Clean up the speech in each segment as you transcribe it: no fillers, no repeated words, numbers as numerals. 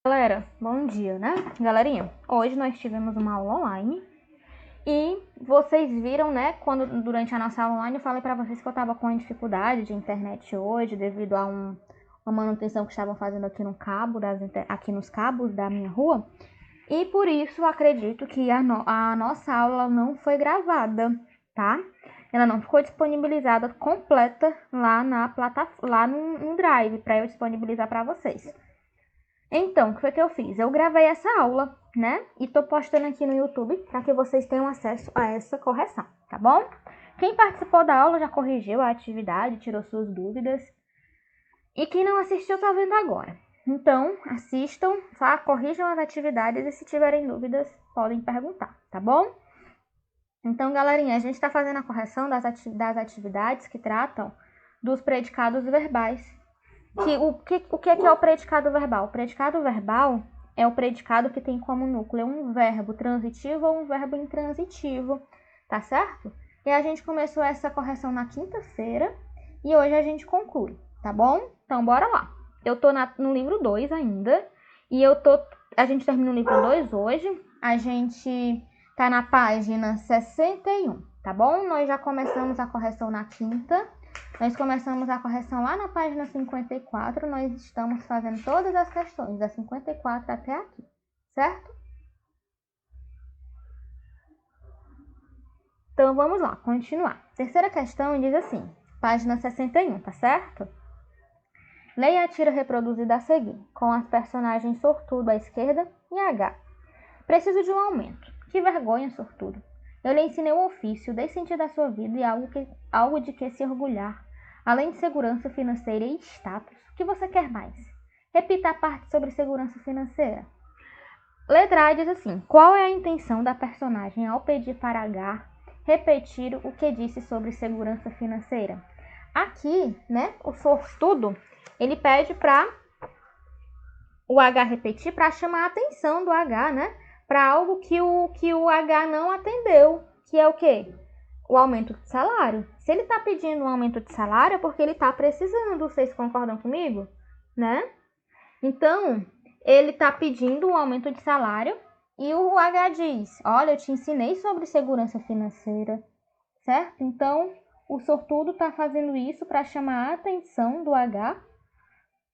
Galera, bom dia, né? Galerinha, hoje nós tivemos uma aula online e vocês viram, né, quando durante a nossa aula online eu falei pra vocês que eu tava com dificuldade de internet hoje devido a uma manutenção que estavam fazendo aqui no cabo aqui nos cabos da minha rua. E por isso acredito que a nossa aula não foi gravada, tá? Ela não ficou disponibilizada completa lá na plataforma, lá no Drive para eu disponibilizar para vocês. Então, o que foi que eu fiz? Eu gravei essa aula, né? E tô postando aqui no YouTube para que vocês tenham acesso a essa correção, tá bom? Quem participou da aula já corrigiu a atividade, tirou suas dúvidas. E quem não assistiu tá vendo agora. Então, assistam, tá? Corrijam as atividades e se tiverem dúvidas, podem perguntar, tá bom? Então, galerinha, a gente está fazendo a correção das atividades que tratam dos predicados verbais. O que é o predicado verbal? O predicado verbal é o predicado que tem como núcleo um verbo transitivo ou um verbo intransitivo, tá certo? E a gente começou essa correção na quinta-feira e hoje a gente conclui, tá bom? Então, bora lá. Eu tô no livro 2 ainda e a gente termina o livro 2 hoje. A gente tá na página 61, tá bom? Nós já começamos a correção na quinta. Nós começamos a correção lá na página 54, nós estamos fazendo todas as questões, da 54 até aqui, certo? Então, vamos lá, continuar. Terceira questão diz assim, página 61, tá certo? Leia a tira reproduzida a seguir, com as personagens Sortudo à esquerda e H. Preciso de um aumento. Que vergonha, Sortudo. Eu lhe ensinei o ofício, dei sentido à sua vida e algo de que se orgulhar. Além de segurança financeira e status, o que você quer mais? Repita a parte sobre segurança financeira. Letra A diz assim, qual é a intenção da personagem ao pedir para H repetir o que disse sobre segurança financeira? Aqui, né, o Sortudo, ele pede para o H repetir para chamar a atenção do H, né? Para algo que o H não atendeu, que é o quê? O aumento de salário. Se ele está pedindo um aumento de salário é porque ele está precisando, vocês concordam comigo? Né? Então, ele está pedindo um aumento de salário e o H diz, olha, eu te ensinei sobre segurança financeira, certo? Então, o Sortudo está fazendo isso para chamar a atenção do H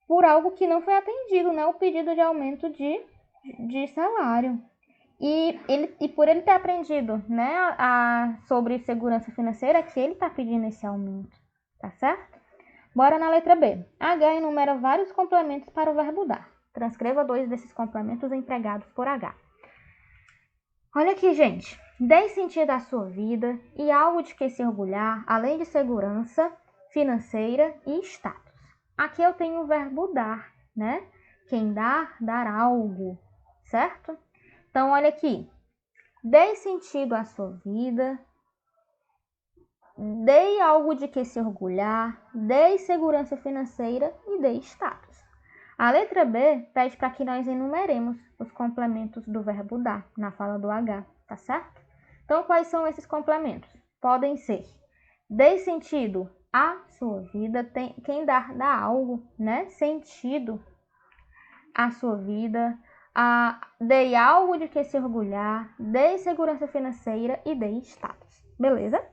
por algo que não foi atendido, né? O pedido de aumento de salário. E por ele ter aprendido, né, sobre segurança financeira, que ele está pedindo esse aumento, tá certo? Bora na letra B. H enumera vários complementos para o verbo dar. Transcreva 2 desses complementos empregados por H. Olha aqui, gente. Dê sentido à sua vida e algo de que se orgulhar, além de segurança financeira e status. Aqui eu tenho o verbo dar, né? Quem dar, dar algo, certo? Então, olha aqui. Dê sentido à sua vida, dê algo de que se orgulhar, dê segurança financeira e dê status. A letra B pede para que nós enumeremos os complementos do verbo dar na fala do H, tá certo? Então, quais são esses complementos? Podem ser: dê sentido à sua vida, quem dar, dá algo, né? Sentido à sua vida. Dei algo de que se orgulhar, dei segurança financeira e dei status. Beleza?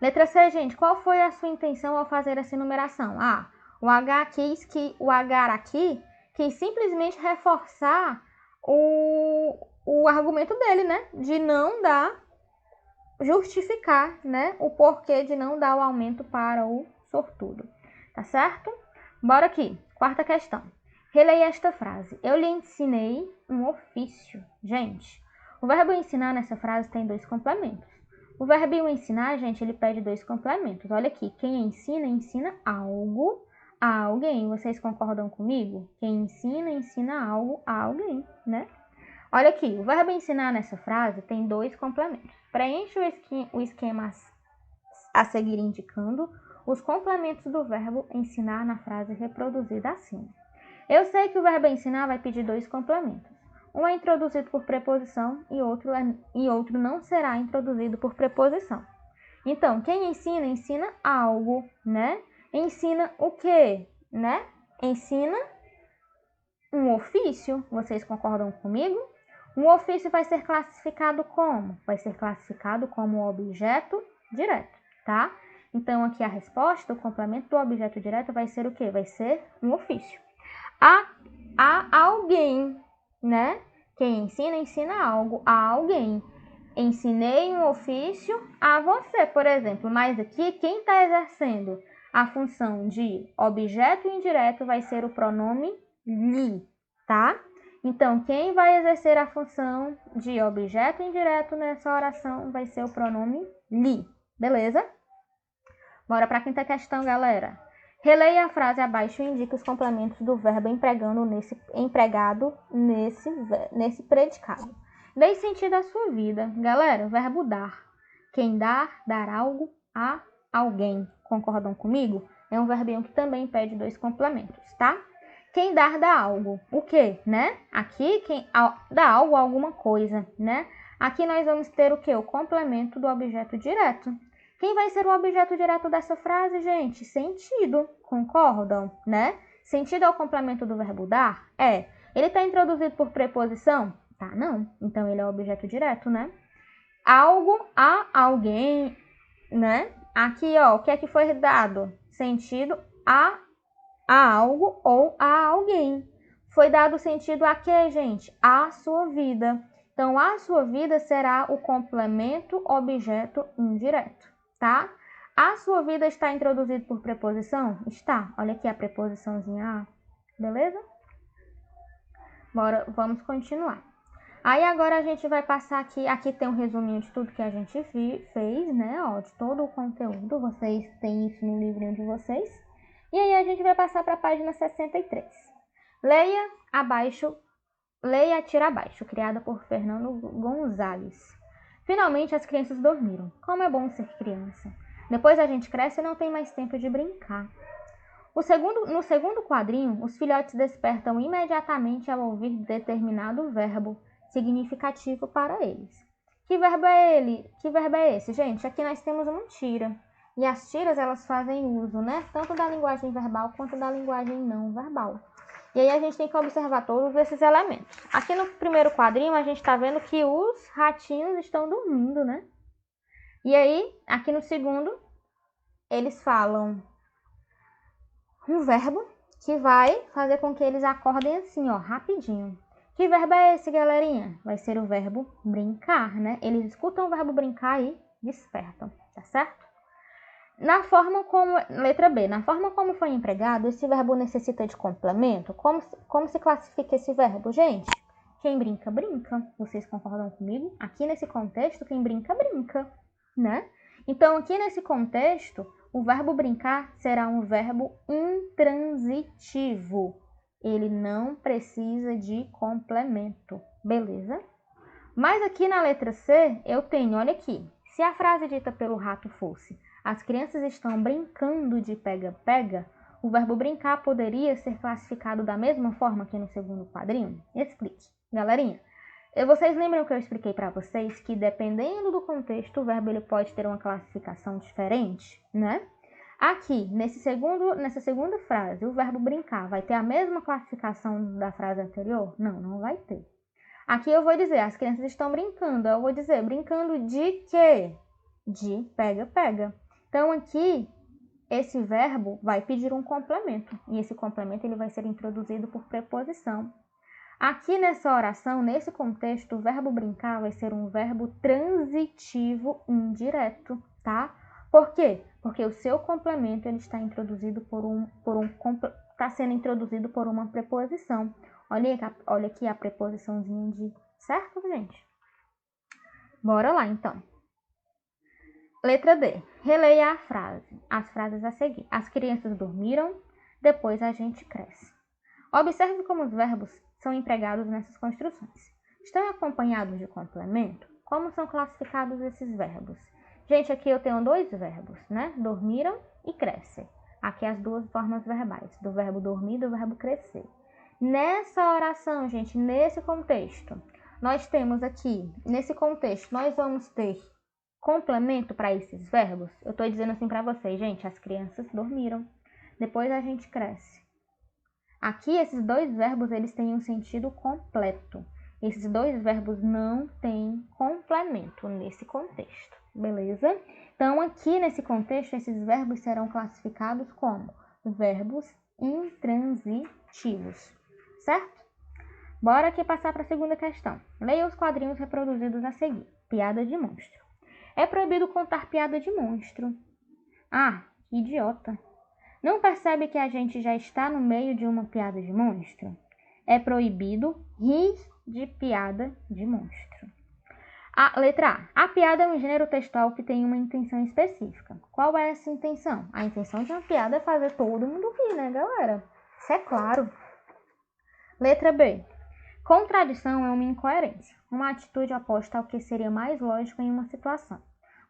Letra C, gente, qual foi a sua intenção ao fazer essa enumeração? O H aqui quis simplesmente reforçar o argumento dele, né? De não dar, justificar, né? O porquê de não dar o aumento para o sortudo. Tá certo? Bora aqui. Quarta questão. Releia esta frase. Eu lhe ensinei um ofício. Gente, o verbo ensinar nessa frase tem 2 complementos. O verbinho ensinar, gente, ele pede 2 complementos. Olha aqui, quem ensina, ensina algo a alguém. Vocês concordam comigo? Quem ensina, ensina algo a alguém, né? Olha aqui, o verbo ensinar nessa frase tem 2 complementos. Preencha o esquema a seguir indicando os complementos do verbo ensinar na frase reproduzida acima. Eu sei que o verbo ensinar vai pedir 2 complementos. Um é introduzido por preposição e outro não será introduzido por preposição. Então, quem ensina, ensina algo, né? Ensina o quê, né? Ensina um ofício. Vocês concordam comigo? Um ofício vai ser classificado como? Vai ser classificado como objeto direto, tá? Então, aqui a resposta, o complemento do objeto direto vai ser o quê? Vai ser um ofício. A alguém, né? Quem ensina, ensina algo a alguém. Ensinei um ofício a você, por exemplo. Mas aqui, quem está exercendo a função de objeto indireto vai ser o pronome lhe, tá? Então, quem vai exercer a função de objeto indireto nessa oração vai ser o pronome lhe, beleza? Bora para a quinta questão, galera. Releia a frase abaixo e indique os complementos do verbo empregado nesse predicado. Dê sentido à sua vida. Galera, o verbo dar. Quem dar, dar algo a alguém. Concordam comigo? É um verbinho que também pede 2 complementos, tá? Quem dar, dá algo. O quê, né? Aqui, quem dá algo a alguma coisa, né? Aqui nós vamos ter o quê? O complemento do objeto direto. Quem vai ser o objeto direto dessa frase, gente? Sentido. Concordam, né? Sentido é o complemento do verbo dar? É. Ele está introduzido por preposição? Tá, não. Então, ele é o objeto direto, né? Algo a alguém, né? Aqui, ó, o que é que foi dado? Sentido a algo ou a alguém. Foi dado sentido a quê, gente? A sua vida. Então, a sua vida será o complemento objeto indireto, tá? A sua vida está introduzido por preposição? Está. Olha aqui a preposiçãozinha a, beleza? Bora, vamos continuar. Aí agora a gente vai passar aqui tem um resuminho de tudo que a gente fez, né? Ó, de todo o conteúdo, vocês têm isso no livrinho de vocês. E aí a gente vai passar para a página 63. Leia Atira Abaixo, criada por Fernando Gonzalez. Finalmente as crianças dormiram. Como é bom ser criança. Depois a gente cresce e não tem mais tempo de brincar. No segundo quadrinho, os filhotes despertam imediatamente ao ouvir determinado verbo significativo para eles. Que verbo é esse, gente? Aqui nós temos uma tira. E as tiras, elas fazem uso, né? Tanto da linguagem verbal quanto da linguagem não verbal. E aí a gente tem que observar todos esses elementos. Aqui no primeiro quadrinho, a gente está vendo que os ratinhos estão dormindo, né? E aí, aqui no segundo, eles falam um verbo que vai fazer com que eles acordem assim, ó, rapidinho. Que verbo é esse, galerinha? Vai ser o verbo brincar, né? Eles escutam o verbo brincar e despertam, tá certo? Letra B, na forma como foi empregado, esse verbo necessita de complemento? Como se classifica esse verbo, gente? Quem brinca, brinca. Vocês concordam comigo? Aqui nesse contexto, quem brinca, brinca, né? Então, aqui nesse contexto, o verbo brincar será um verbo intransitivo. Ele não precisa de complemento, beleza? Mas aqui na letra C, eu tenho, olha aqui, se a frase dita pelo rato fosse as crianças estão brincando de pega-pega, o verbo brincar poderia ser classificado da mesma forma que no segundo quadrinho? Explique. Galerinha, vocês lembram que eu expliquei para vocês que dependendo do contexto, o verbo ele pode ter uma classificação diferente, né? Aqui, nessa segunda frase, o verbo brincar vai ter a mesma classificação da frase anterior? Não, não vai ter. Aqui eu vou dizer, as crianças estão brincando. Eu vou dizer, brincando de quê? De pega-pega. Então, aqui, esse verbo vai pedir um complemento. E esse complemento ele vai ser introduzido por preposição. Aqui nessa oração, nesse contexto, o verbo brincar vai ser um verbo transitivo indireto, tá? Por quê? Porque o seu complemento ele está introduzido está sendo introduzido por uma preposição. Olha aqui a preposiçãozinha de, certo, gente? Bora lá, então. Letra D. Releia as frases a seguir. As crianças dormiram, depois a gente cresce. Observe como os verbos são empregados nessas construções. Estão acompanhados de complemento? Como são classificados esses verbos? Gente, aqui eu tenho 2 verbos, né? Dormiram e cresce. Aqui as 2 formas verbais, do verbo dormir e do verbo crescer. Nessa oração, gente, nesse contexto, nós temos aqui, nesse contexto, nós vamos ter complemento para esses verbos. Eu estou dizendo assim para vocês, gente, as crianças dormiram, depois a gente cresce. Aqui, esses dois verbos, eles têm um sentido completo. Esses dois verbos não têm complemento nesse contexto, beleza? Então, aqui nesse contexto, esses verbos serão classificados como verbos intransitivos, certo? Bora aqui passar para a segunda questão. Leia os quadrinhos reproduzidos a seguir. Piada de monstro. É proibido contar piada de monstro. Ah, que idiota. Não percebe que a gente já está no meio de uma piada de monstro? É proibido rir de piada de monstro. Letra A. A piada é um gênero textual que tem uma intenção específica. Qual é essa intenção? A intenção de uma piada é fazer todo mundo rir, né, galera? Isso é claro. Letra B. Contradição é uma incoerência, uma atitude oposta ao que seria mais lógico em uma situação.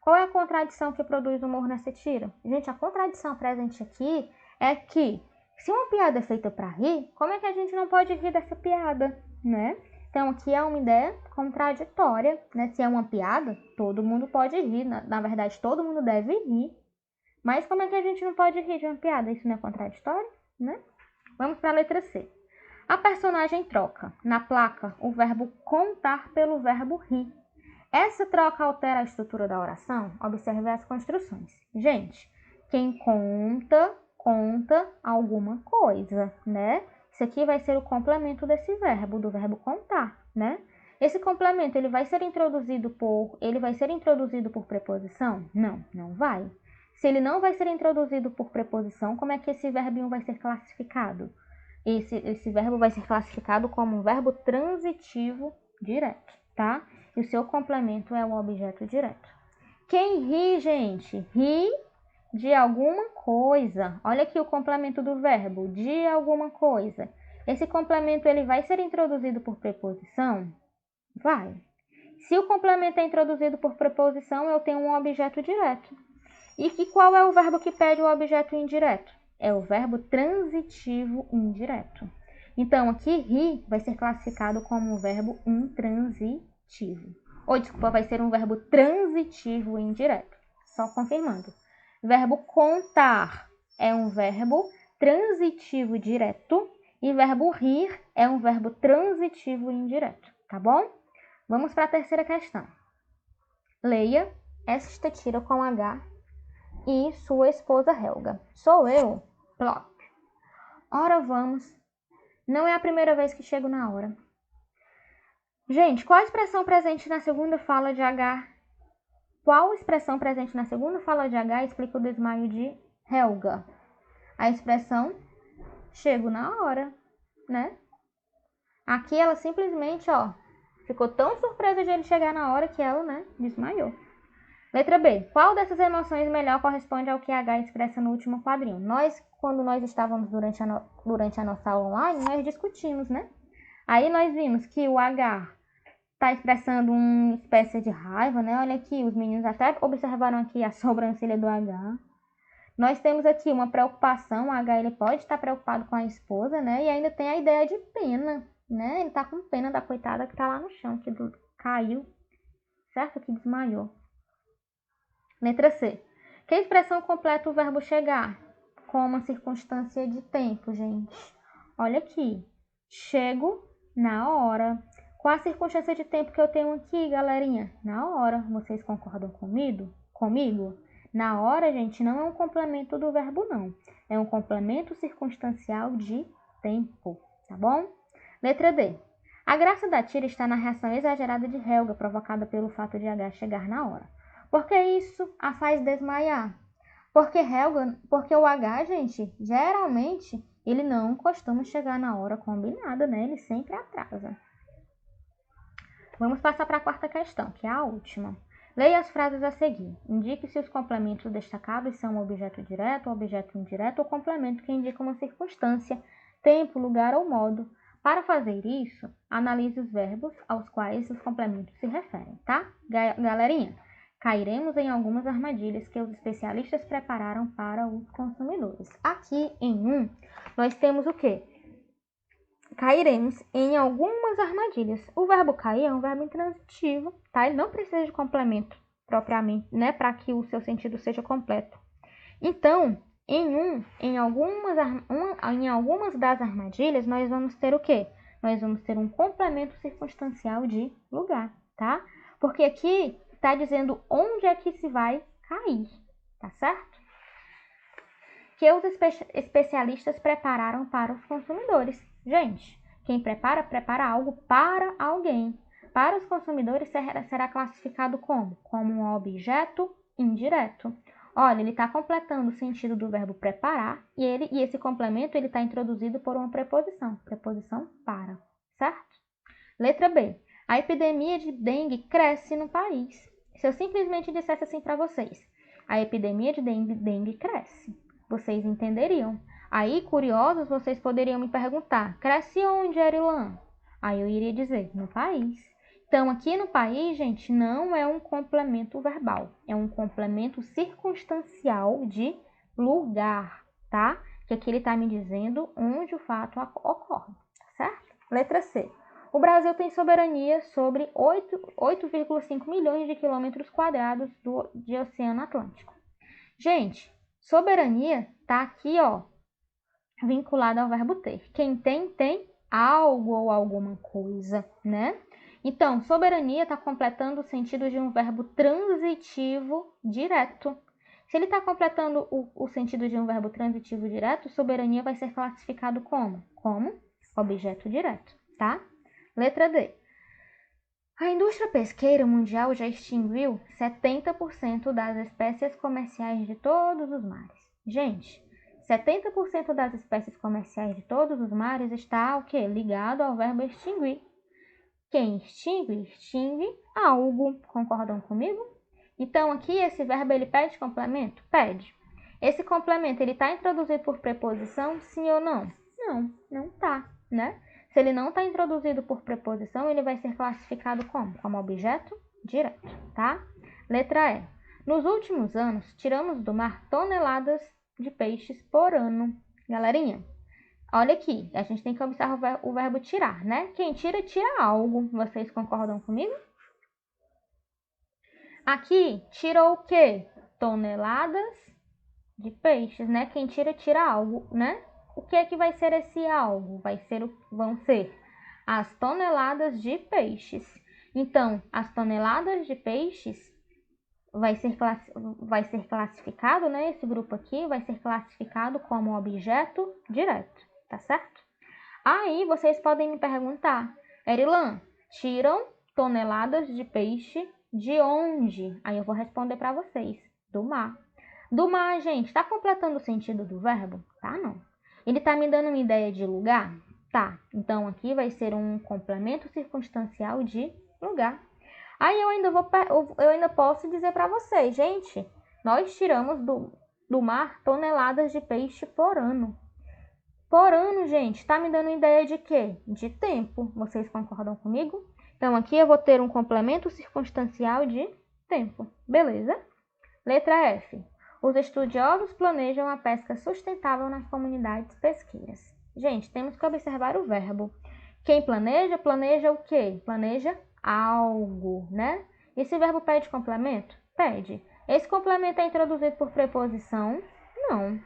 Qual é a contradição que produz humor nessa tira? Gente, a contradição presente aqui é que, se uma piada é feita para rir, como é que a gente não pode rir dessa piada, né? Então, aqui é uma ideia contraditória, né? Se é uma piada, todo mundo pode rir. Na verdade, todo mundo deve rir. Mas como é que a gente não pode rir de uma piada? Isso não é contraditório, né? Vamos para a letra C. A personagem troca, na placa, o verbo contar pelo verbo rir. Essa troca altera a estrutura da oração? Observe as construções. Gente, quem conta, conta alguma coisa, né? Isso aqui vai ser o complemento desse verbo, do verbo contar, né? Esse complemento, ele vai ser introduzido por preposição? Não, não vai. Se ele não vai ser introduzido por preposição, como é que esse verbinho vai ser classificado? Esse verbo vai ser classificado como um verbo transitivo direto, tá? E o seu complemento é o objeto direto. Quem ri, gente? Ri de alguma coisa. Olha aqui o complemento do verbo, de alguma coisa. Esse complemento, ele vai ser introduzido por preposição? Vai. Se o complemento é introduzido por preposição, eu tenho um objeto direto. E qual é o verbo que pede o objeto indireto? É o verbo transitivo indireto. Então, aqui, ri vai ser classificado como um verbo intransitivo. Ou, desculpa, vai ser um verbo transitivo indireto. Só confirmando. Verbo contar é um verbo transitivo direto e verbo rir é um verbo transitivo indireto, tá bom? Vamos para a terceira questão. Leia esta tira com H e sua esposa Helga. Sou eu? Plop. Ora vamos. Não é a primeira vez que chego na hora. Gente, qual a expressão presente na segunda fala de H? Qual expressão presente na segunda fala de H explica o desmaio de Helga? A expressão chego na hora, né? Aqui ela simplesmente, ficou tão surpresa de ele chegar na hora que ela, né, desmaiou. Letra B. Qual dessas emoções melhor corresponde ao que H expressa no último quadrinho? Quando nós estávamos durante a nossa aula online, nós discutimos, né? Aí nós vimos que o H está expressando uma espécie de raiva, né? Olha aqui, os meninos até observaram aqui a sobrancelha do H. Nós temos aqui uma preocupação, o H ele pode estar preocupado com a esposa, né? E ainda tem a ideia de pena, né? Ele está com pena da coitada que está lá no chão, que caiu, certo? Que desmaiou. Letra C. Que expressão completa o verbo chegar? Com uma circunstância de tempo, gente. Olha aqui. Chego na hora. Qual a circunstância de tempo que eu tenho aqui, galerinha? Na hora. Vocês concordam comigo? Na hora, gente, não é um complemento do verbo, não. É um complemento circunstancial de tempo, tá bom? Letra D. A graça da tira está na reação exagerada de Helga, provocada pelo fato de H chegar na hora. Por que isso a faz desmaiar? Porque o H, gente, geralmente, ele não costuma chegar na hora combinada, né? Ele sempre atrasa. Vamos passar para a quarta questão, que é a última. Leia as frases a seguir. Indique se os complementos destacados são objeto direto, objeto indireto ou complemento que indica uma circunstância, tempo, lugar ou modo. Para fazer isso, analise os verbos aos quais os complementos se referem, tá? Galerinha, cairemos em algumas armadilhas que os especialistas prepararam para os consumidores. Aqui em nós temos o quê? Cairemos em algumas armadilhas. O verbo cair é um verbo intransitivo, tá? Ele não precisa de complemento propriamente, né? Para que o seu sentido seja completo. Então, em algumas das armadilhas, nós vamos ter o quê? Nós vamos ter um complemento circunstancial de lugar, tá? Porque aqui está dizendo onde é que se vai cair, tá certo? Que os especialistas prepararam para os consumidores. Gente, quem prepara, prepara algo para alguém. Para os consumidores será classificado como? Como um objeto indireto. Olha, ele está completando o sentido do verbo preparar e esse complemento ele está introduzido por uma preposição para, certo? Letra B. A epidemia de dengue cresce no país. Se eu simplesmente dissesse assim para vocês, a epidemia de dengue cresce, vocês entenderiam. Aí, curiosos, vocês poderiam me perguntar, cresce onde, Erilan? Aí eu iria dizer, no país. Então, aqui no país, gente, não é um complemento verbal, é um complemento circunstancial de lugar, tá? Que aqui ele está me dizendo onde o fato ocorre, certo? Letra C. O Brasil tem soberania sobre 8,5 milhões de quilômetros quadrados de Oceano Atlântico. Gente, soberania tá aqui, ó, vinculada ao verbo ter. Quem tem algo ou alguma coisa, né? Então, soberania está completando o sentido de um verbo transitivo direto. Se ele está completando o sentido de um verbo transitivo direto, soberania vai ser classificado como? Como objeto direto, tá? Letra D. A indústria pesqueira mundial já extinguiu 70% das espécies comerciais de todos os mares. Gente, 70% das espécies comerciais de todos os mares está o quê? Ligado ao verbo extinguir. Quem extingue, extingue algo. Concordam comigo? Então, aqui esse verbo ele pede complemento? Pede. Esse complemento ele está introduzido por preposição, sim ou não? Não, não está, né? Se ele não está introduzido por preposição, ele vai ser classificado como? Como objeto direto, tá? Letra E. Nos últimos anos, tiramos do mar toneladas de peixes por ano. Galerinha, olha aqui, a gente tem que observar o verbo tirar, né? Quem tira, tira algo. Vocês concordam comigo? Aqui, tirou o quê? Toneladas de peixes, né? Quem tira, tira algo, né? O que é que vai ser esse algo? Vão ser as toneladas de peixes. Então, as toneladas de peixes vai ser classificado, né? Esse grupo aqui vai ser classificado como objeto direto, tá certo? Aí vocês podem me perguntar, Erilan, tiram toneladas de peixe de onde? Aí eu vou responder para vocês, do mar. Do mar, gente, está completando o sentido do verbo? Tá, não. Ele está me dando uma ideia de lugar? Tá. Então, aqui vai ser um complemento circunstancial de lugar. Aí eu ainda posso dizer para vocês, gente, nós tiramos do mar toneladas de peixe por ano. Por ano, gente, está me dando ideia de quê? De tempo. Vocês concordam comigo? Então, aqui eu vou ter um complemento circunstancial de tempo. Beleza? Letra F. Os estudiosos planejam a pesca sustentável nas comunidades pesqueiras. Gente, temos que observar o verbo. Quem planeja, planeja o quê? Planeja algo, né? Esse verbo pede complemento? Pede. Esse complemento é introduzido por preposição? Não.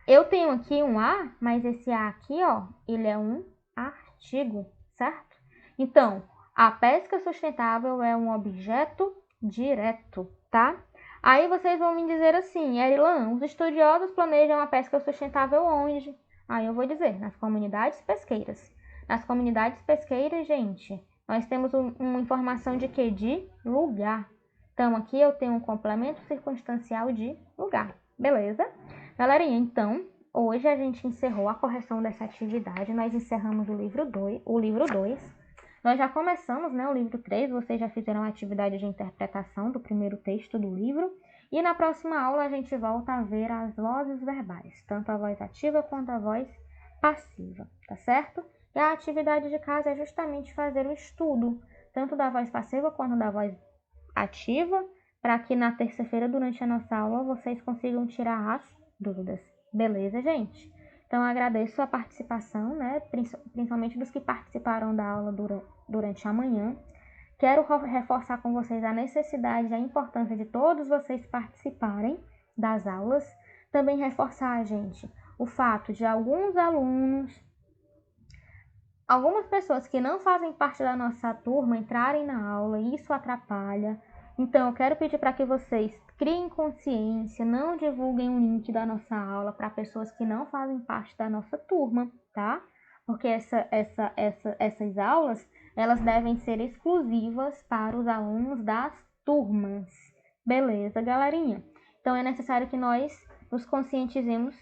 Eu tenho aqui um a, mas esse a aqui, ó, ele é um artigo, certo? Então, a pesca sustentável é um objeto direto, tá? Aí vocês vão me dizer assim, Erilan, os estudiosos planejam a pesca sustentável onde? Aí eu vou dizer, nas comunidades pesqueiras. Nas comunidades pesqueiras, gente, nós temos uma informação de quê? De lugar. Então, aqui eu tenho um complemento circunstancial de lugar, beleza? Galerinha, então, hoje a gente encerrou a correção dessa atividade, nós encerramos o livro 2. Nós já começamos, né, o livro 3, vocês já fizeram a atividade de interpretação do primeiro texto do livro, e na próxima aula a gente volta a ver as vozes verbais, tanto a voz ativa quanto a voz passiva, tá certo? E a atividade de casa é justamente fazer o estudo, tanto da voz passiva quanto da voz ativa, para que na terça-feira, durante a nossa aula, vocês consigam tirar as dúvidas. Beleza, gente? Então, agradeço a participação, né? Principalmente dos que participaram da aula durante a manhã. Quero reforçar com vocês a necessidade e a importância de todos vocês participarem das aulas. Também reforçar, gente, o fato de alguns alunos, algumas pessoas que não fazem parte da nossa turma entrarem na aula, e isso atrapalha. Então, eu quero pedir para que vocês criem consciência, não divulguem o link da nossa aula para pessoas que não fazem parte da nossa turma, tá? Porque essas aulas, elas devem ser exclusivas para os alunos das turmas. Beleza, galerinha? Então, é necessário que nós nos conscientizemos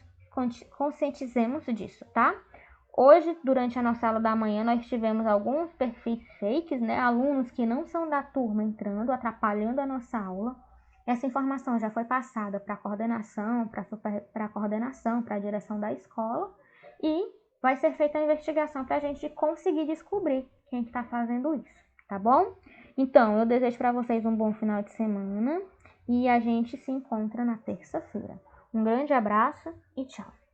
disso, tá? Hoje, durante a nossa aula da manhã, nós tivemos alguns perfis fakes, né? Alunos que não são da turma entrando, atrapalhando a nossa aula. Essa informação já foi passada para a coordenação, para a direção da escola, e vai ser feita a investigação para a gente conseguir descobrir quem está fazendo isso, tá bom? Então, eu desejo para vocês um bom final de semana e a gente se encontra na terça-feira. Um grande abraço e tchau!